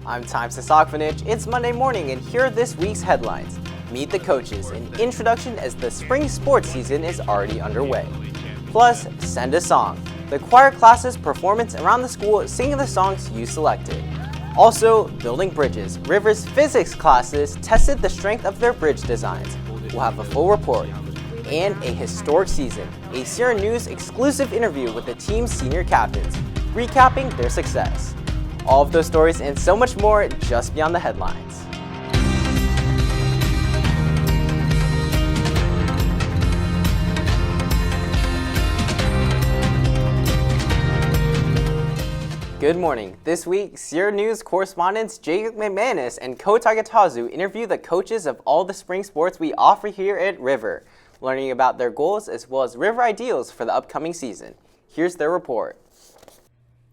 I'm Tyme Sisakvanich. It's Monday morning and here are this week's headlines. Meet the coaches, an introduction as the spring sports season is already underway. Plus, send a song. The choir classes performance around the school singing the songs you selected. Also, building bridges. River's physics classes tested the strength of their bridge designs. We'll have a full report. And a historic season. A Sierra News exclusive interview with the team's senior captains, recapping their success. All of those stories and so much more just beyond the headlines. Good morning. This week, Sierra News correspondents Jacob McManus and Ko Takatazu interview the coaches of all the spring sports we offer here at River, learning about their goals as well as River ideals for the upcoming season. Here's their report.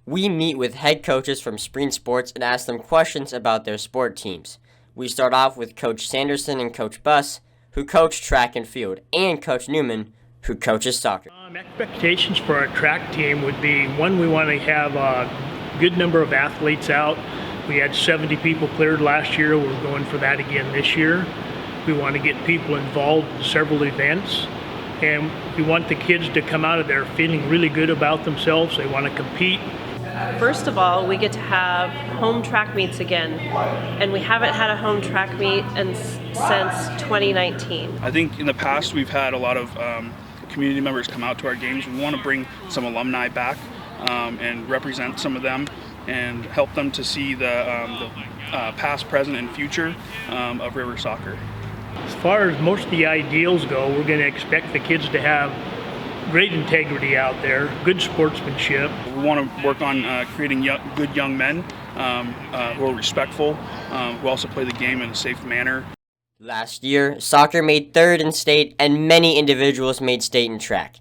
We meet with head coaches from spring sports and ask them questions about their sport teams. We start off with Coach Sanderson and Coach Buss, who coach track and field, and Coach Newman, who coaches soccer. Expectations for our track team would be, one, we want to have a good number of athletes out. We had 70 people cleared last year. We're going for that again this year. We want to get people involved in several events, and we want the kids to come out of there feeling really good about themselves. They want to compete. First of all, we get to have home track meets again, and we haven't had a home track meet since 2019. I think in the past we've had a lot of community members come out to our games. We want to bring some alumni back and represent some of them and help them to see the past, present, and future of River Soccer. As far as most of the ideals go, we're going to expect the kids to have great integrity out there, good sportsmanship. We want to work on creating good young men who are respectful, who also play the game in a safe manner. Last year, soccer made third in state and many individuals made state in track.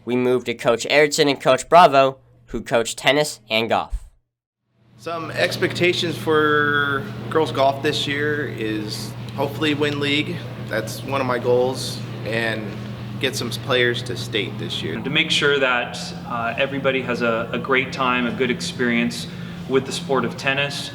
We moved to Coach Erickson and Coach Bravo, who coach tennis and golf. Some expectations for girls golf this year is hopefully win league. That's one of my goals, and get some players to state this year. To make sure that everybody has a great time, a good experience with the sport of tennis.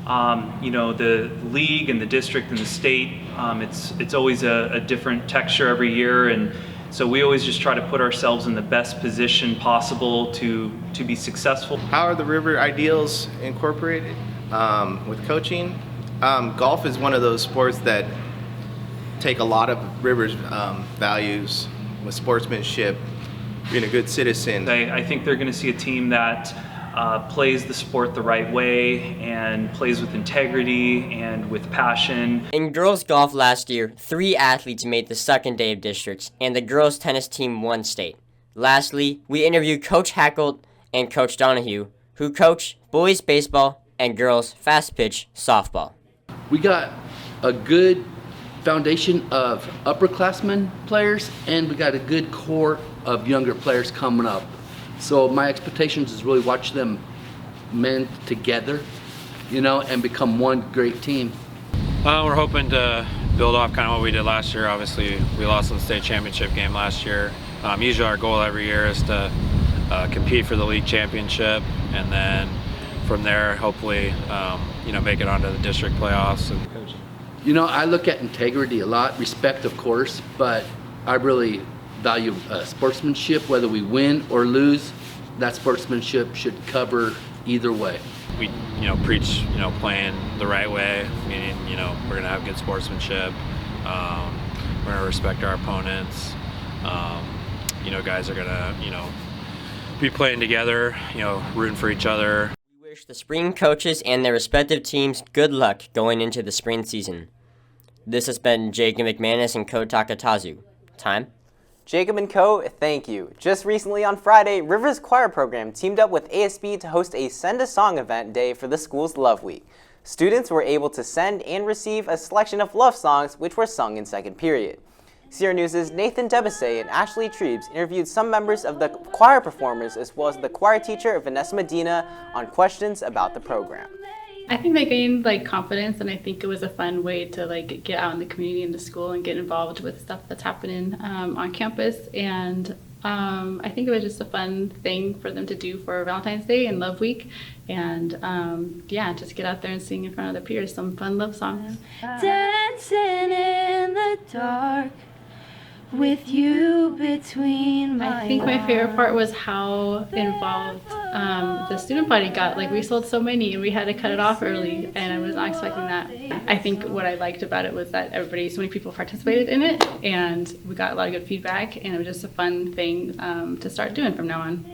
The league and the district and the state, it's always a different texture every year, and so we always just try to put ourselves in the best position possible to be successful. How are the River ideals incorporated with coaching? Golf is one of those sports that take a lot of River's values with sportsmanship, being a good citizen. I think they're going to see a team that plays the sport the right way and plays with integrity and with passion. In girls golf last year, 3 athletes made the second day of districts, and the girls tennis team won state. Lastly, we interviewed Coach Hackle and Coach Donahue, who coach boys baseball and girls fast pitch softball. We got a good foundation of upperclassmen players, and we got a good core of younger players coming up. So my expectations is really watch them mend together, and become one great team. We're hoping to build off kind of what we did last year. Obviously, we lost in the state championship game last year. Usually our goal every year is to compete for the league championship, and then from there, hopefully, make it onto the district playoffs. I look at integrity a lot, respect of course, but I really value sportsmanship. Whether we win or lose, that sportsmanship should cover either way. We, preach, playing the right way, meaning, we're gonna have good sportsmanship. We're gonna respect our opponents. Guys are gonna, be playing together, rooting for each other. We wish the spring coaches and their respective teams good luck going into the spring season. This has been Jacob McManus and Ko Takatazu. Time? Jacob and Ko, thank you. Just recently on Friday, River's choir program teamed up with ASB to host a Send a Song event day for the school's Love Week. Students were able to send and receive a selection of love songs which were sung in second period. Sierra News' Nathan Debasay and Ashley Trebes interviewed some members of the choir performers as well as the choir teacher Vanessa Medina on questions about the program. I think they gained confidence, and I think it was a fun way to get out in the community and the school and get involved with stuff that's happening on campus. And I think it was just a fun thing for them to do for Valentine's Day and Love Week. And yeah, just get out there and sing in front of their peers some fun love songs. Dancing in the dark with you between my I think my favorite part was how involved the student body got. Like, we sold so many and we had to cut it off early, and I was not expecting that. I think what I liked about it was that so many people participated in it, and we got a lot of good feedback, and it was just a fun thing to start doing from now on.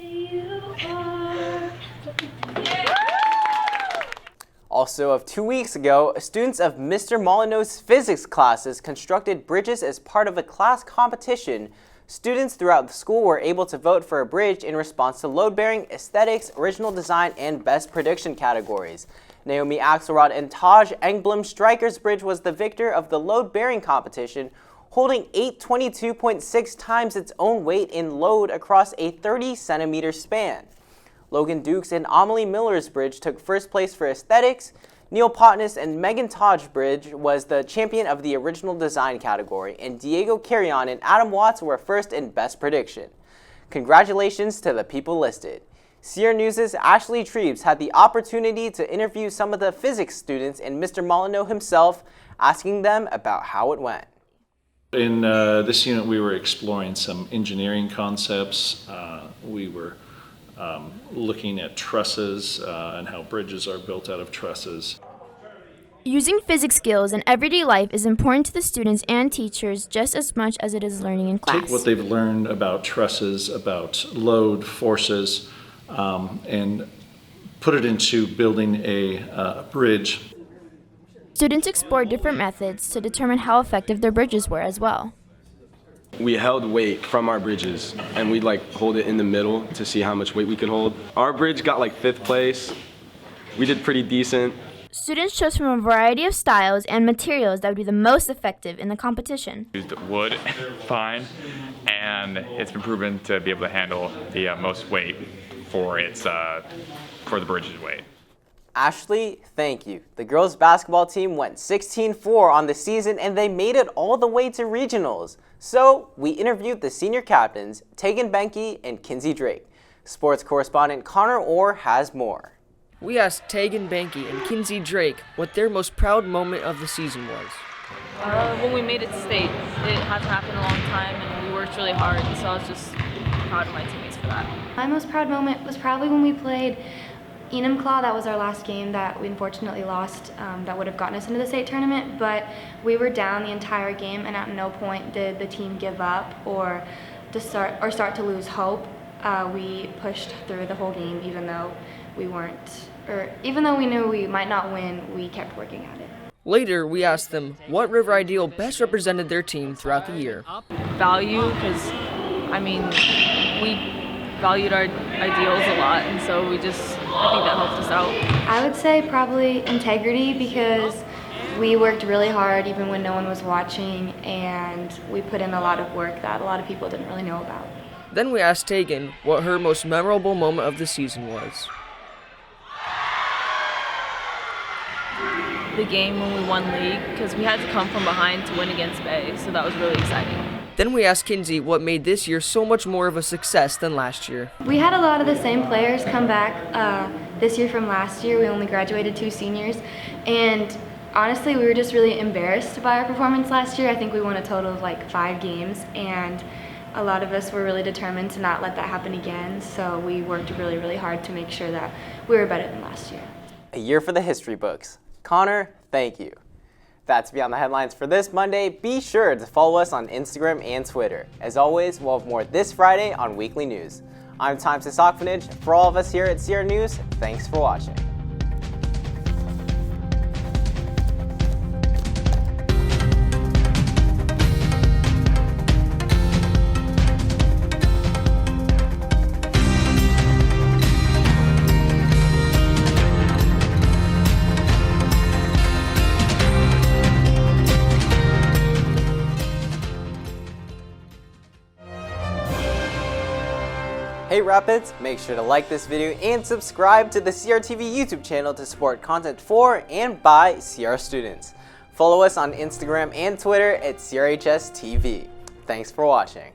Also, of 2 weeks ago, students of Mr. Molyneux's physics classes constructed bridges as part of a class competition. Students throughout the school were able to vote for a bridge in response to load-bearing, aesthetics, original design, and best prediction categories. Naomi Axelrod and Taj Engblom Stryker's bridge was the victor of the load-bearing competition, holding 822.6 times its own weight in load across a 30-centimeter span. Logan Dukes and Amelie Miller's bridge took first place for aesthetics. Neil Potness and Megan Taj bridge was the champion of the original design category, and Diego Carrion and Adam Watts were first in best prediction. Congratulations to the people listed. Sierra News' Ashley Treves had the opportunity to interview some of the physics students and Mr. Molyneux himself, asking them about how it went. In this unit, we were exploring some engineering concepts. We were looking at trusses and how bridges are built out of trusses. Using physics skills in everyday life is important to the students and teachers just as much as it is learning in class. Take what they've learned about trusses, about load, forces, and put it into building a bridge. Students explored different methods to determine how effective their bridges were as well. We held weight from our bridges, and we'd hold it in the middle to see how much weight we could hold. Our bridge got 5th place. We did pretty decent. Students chose from a variety of styles and materials that would be the most effective in the competition. Used wood, fine, and it's been proven to be able to handle the most weight for the bridge's weight. Ashley, thank you. The girls' basketball team went 16-4 on the season, and they made it all the way to regionals. So, we interviewed the senior captains, Tegan Benke and Kinsey Drake. Sports correspondent Conner Orr has more. We asked Tegan Benke and Kinsey Drake what their most proud moment of the season was. When we made it to state. It hasn't happened in a long time, and we worked really hard, so I was just proud of my teammates for that. My most proud moment was probably when we played Enumclaw. That was our last game that we unfortunately lost, that would have gotten us into the state tournament, but we were down the entire game, and at no point did the team give up or start to lose hope. We pushed through the whole game, even though we knew we might not win. We kept working at it. Later, we asked them what River Ideal best represented their team throughout the year. Value, because we valued our ideals a lot, and so I think that helped us out. I would say probably integrity, because we worked really hard even when no one was watching, and we put in a lot of work that a lot of people didn't really know about. Then we asked Tegan what her most memorable moment of the season was. The game when we won league, because we had to come from behind to win against Bay, so that was really exciting. Then we asked Kinsey what made this year so much more of a success than last year. We had a lot of the same players come back this year from last year. We only graduated 2 seniors, and honestly, we were just really embarrassed by our performance last year. I think we won a total of 5 games, and a lot of us were really determined to not let that happen again, so we worked really, really hard to make sure that we were better than last year. A year for the history books. Connor, thank you. That's Beyond the Headlines for this Monday. Be sure to follow us on Instagram and Twitter. As always, we'll have more this Friday on Weekly News. I'm Tyme Sisakvanich. For all of us here at Sierra News, thanks for watching. Hey Rapids, make sure to like this video and subscribe to the CRTV YouTube channel to support content for and by CR students. Follow us on Instagram and Twitter at CRHS TV. Thanks for watching.